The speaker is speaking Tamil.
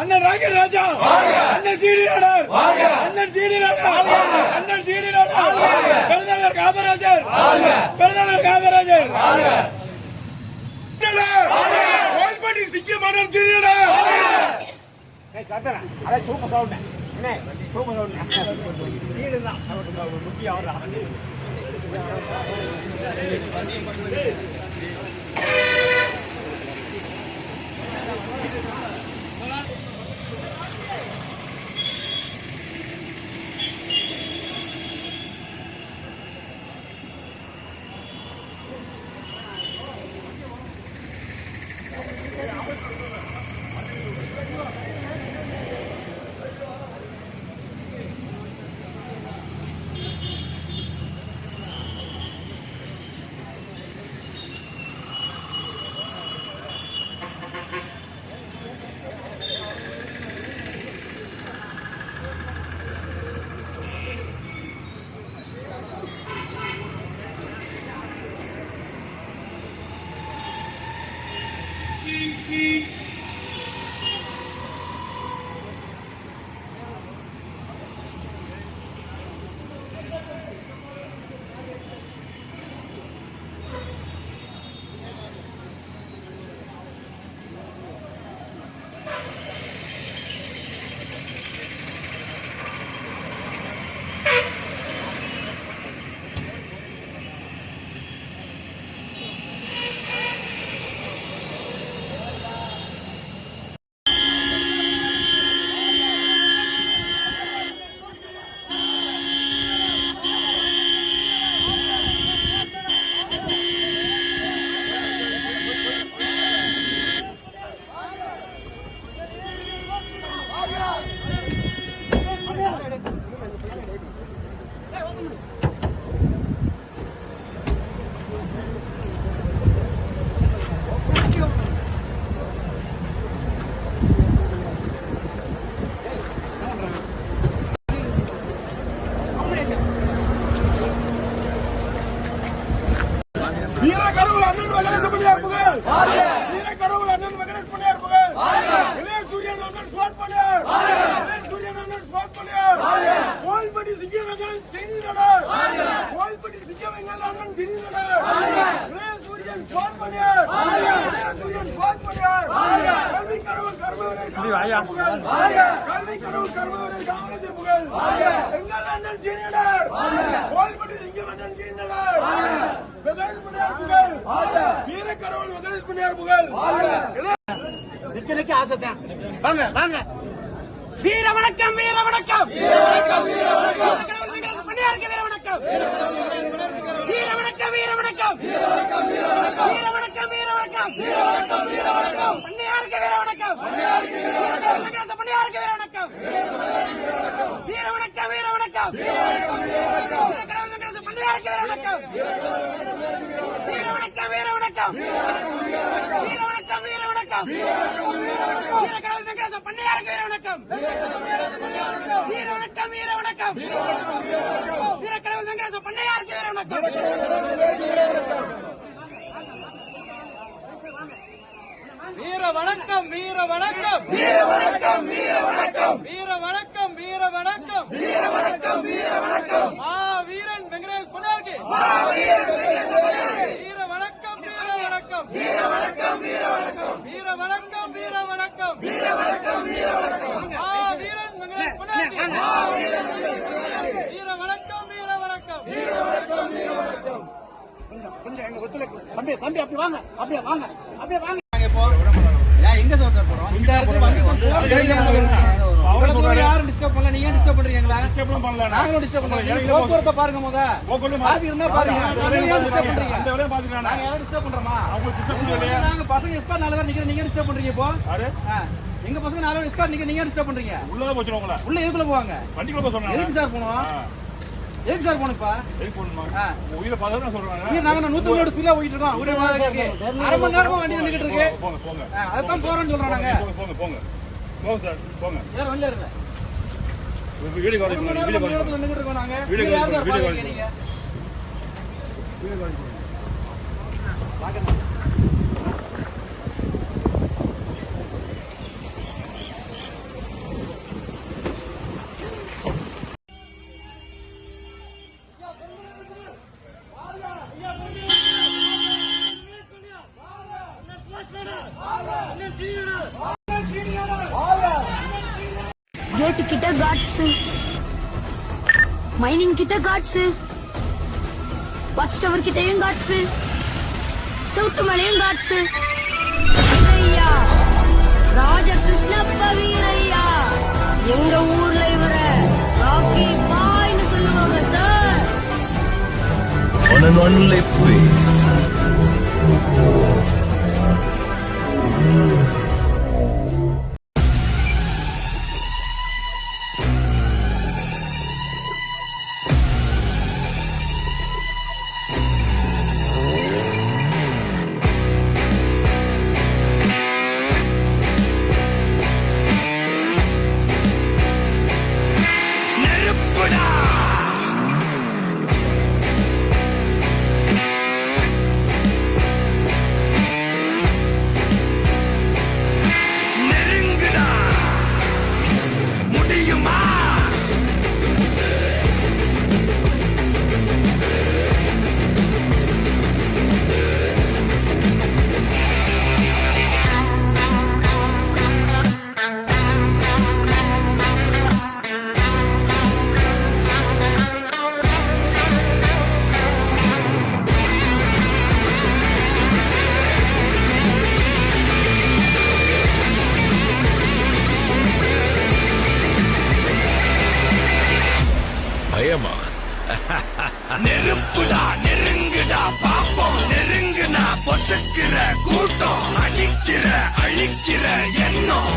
அண்ணன் ராக்கெட் ராஜா, அண்ணன் சீடி நாடார், அண்ணன் சீடி நாடார், அண்ணன் சீடி நாடார், பெருந்தலைவர் காமராஜர், பெருந்தலைவர் காமராஜர், கோல்பட்டி சிக்கிய மன்னர் சீடி நாடார். அதை சூப்பர் சவுண்ட் என்ன சூப்பர் சவுண்ட் சீடு தான் முக்கியம். அவர் வீர வணக்கம், வீர வணக்கம், வீர வணக்கம், வீர வணக்கம், பண்ணையாருக்கு வீர வணக்கம், வீர வணக்கம், வீர வணக்கம், வீர வணக்கம், வீர வணக்கம், வீர வணக்கம், வீர வணக்கம், வீர வணக்கம், வீர வணக்கம், பண்ணையாருக்கு வீர வணக்கம், பண்ணையாருக்கு வீர வணக்கம், பண்ணையாருக்கு வீர வணக்கம், வீர வணக்கம், வீர வணக்கம், வீர வணக்கம், வீர வணக்கம், பண்ணையாருக்கு வீர வணக்கம், வீர வணக்கம், வீர வணக்கம், வீர வணக்கம், வீர வணக்கம், வீரக்கடவுள் வெங்கடேச பண்ணையாருக்கு வீர வணக்கம், வீர வணக்கம், வீர வணக்கம், வீரக்கடவுள் வெங்கடேச பண்ணையாருக்கு வீர வணக்கம். வீர வணக்கம், வீர வணக்கம், வீர வணக்கம், வீர வணக்கம், வீர வணக்கம், வீர வணக்கம், வீர வணக்கம், வீர வணக்கம், வீரன் வெங்கடேஷ் பண்ணையாருக்கு, வீர வணக்கம், வீர வணக்கம், வீர வணக்கம், வீர வணக்கம், வீர வணக்கம், வீர வணக்கம், வீர வணக்கம், வீர வணக்கம், வீரன் வெங்கடேஷ் பண்ணையாருக்கு, வீர வணக்கம், வீர வணக்கம், வீர வணக்கம், வீர வணக்கம். கொஞ்சம் எங்க ஒத்துழைப்பு தம்பி, தம்பி அப்படி வாங்க, அப்படியே வாங்க, அப்படியே வாங்க. எங்க போறோம்? இந்த யாரும் டிஸ்டர்ப் பண்ணல, நீங்க டிஸ்டர்ப் பண்றீங்களா? நாங்களும் டிஸ்டர்ப் பண்றோம். போக்குவரத்தை பாருங்க, முத இருந்தா பாருங்க. நாங்க யாரும் டிஸ்டர்ப் பண்றோமா? நாங்க பசங்க எஸ்பா 4 பேர் நிக்கிறோம், நீங்க டிஸ்டர்ப் பண்றீங்க. இப்போ எங்க பசங்க 4 பேர் எஸ்பா நீங்க டிஸ்டர்ப் பண்றீங்க. உள்ள எதுக்குள்ள போவாங்க? எதுக்கு சார் போனோம்? எதுக்கு சார் போனப்பா எதுக்கு போகணுமா? உயிரை பார்த்தா சொல்றாங்க. நாங்க 100 ஸ்பீடா போயிட்டு இருக்கோம். ஒரு அரை மணி நேரமா வண்டி நின்றுட்டு இருக்கு. போங்க போங்க அதான் போறோம்னு சொல்றோம் நாங்க. போங்க போங்க போங்க சார் போங்க. வேற வண்டில இருங்க. வீடியோ கால் பண்ணுங்க. வீடியோ கால் பண்ணுங்க. நின்னுட்டு இருக்கோம் நாங்க. வீடியோ யார் சார் கால் பாருங்க நீங்க. வீடியோ கால் பண்ணுங்க. பாக்கணும். கேட்டு கிட்ட காட்ஸ், மைனிங் கிட்ட காட்ஸ், வாட்ச் டவர் கிட்டயும் காட்ஸ், சவுத்து மலையும் காட்ஸ். வீரையா, ராஜகிருஷ்ணப்ப வீரையா, எங்க ஊர்ல இவர ராக்கி பாய்னு சொல்லுவாங்க sir. On an only place. பயமா? நெருப்புடா நெருங்குடா பாப்போம், நெருங்குனா பொசுக்கிற கூட்டம், அடிக்கிற அழிக்கிற எண்ணம்,